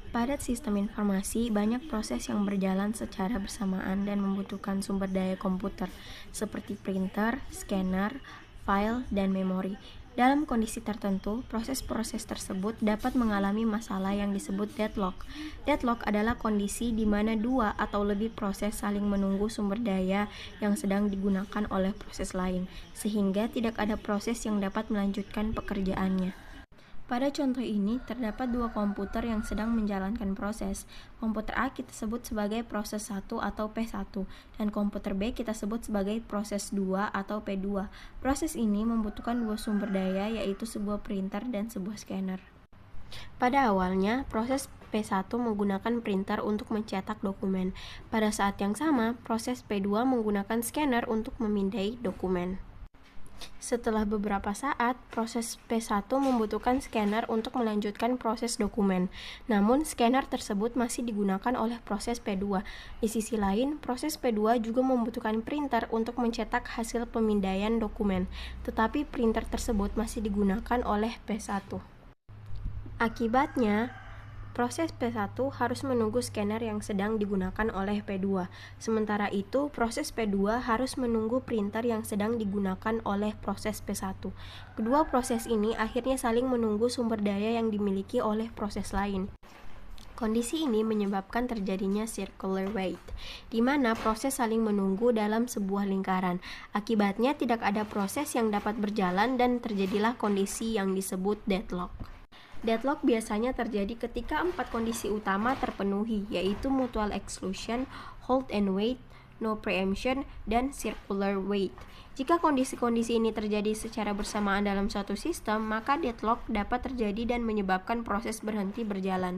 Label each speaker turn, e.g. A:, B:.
A: Pada sistem informasi, banyak proses yang berjalan secara bersamaan dan membutuhkan sumber daya komputer, seperti printer, scanner, file, dan memori. Dalam kondisi tertentu, proses-proses tersebut dapat mengalami masalah yang disebut deadlock. Deadlock adalah kondisi di mana dua atau lebih proses saling menunggu sumber daya yang sedang digunakan oleh proses lain, sehingga tidak ada proses yang dapat melanjutkan pekerjaannya. Pada contoh ini, terdapat dua komputer yang sedang menjalankan proses. Komputer A kita sebut sebagai proses 1 atau P1, dan komputer B kita sebut sebagai proses 2 atau P2. Proses ini membutuhkan dua sumber daya, yaitu sebuah printer dan sebuah scanner. Pada awalnya, proses P1 menggunakan printer untuk mencetak dokumen. Pada saat yang sama, proses P2 menggunakan scanner untuk memindai dokumen. Setelah beberapa saat, proses P1 membutuhkan scanner untuk melanjutkan proses dokumen. Namun, scanner tersebut masih digunakan oleh proses P2. Di sisi lain, proses P2 juga membutuhkan printer untuk mencetak hasil pemindaian dokumen, tetapi printer tersebut masih digunakan oleh P1. Akibatnya, proses P1 harus menunggu scanner yang sedang digunakan oleh P2. Sementara itu, proses P2 harus menunggu printer yang sedang digunakan oleh proses P1. Kedua proses ini akhirnya saling menunggu sumber daya yang dimiliki oleh proses lain. Kondisi ini menyebabkan terjadinya circular wait, di mana proses saling menunggu dalam sebuah lingkaran. Akibatnya tidak ada proses yang dapat berjalan dan terjadilah kondisi yang disebut deadlock. Deadlock biasanya terjadi ketika 4 kondisi utama terpenuhi, yaitu mutual exclusion, hold and wait, no preemption, dan circular wait. Jika kondisi-kondisi ini terjadi secara bersamaan dalam suatu sistem, maka deadlock dapat terjadi dan menyebabkan proses berhenti berjalan.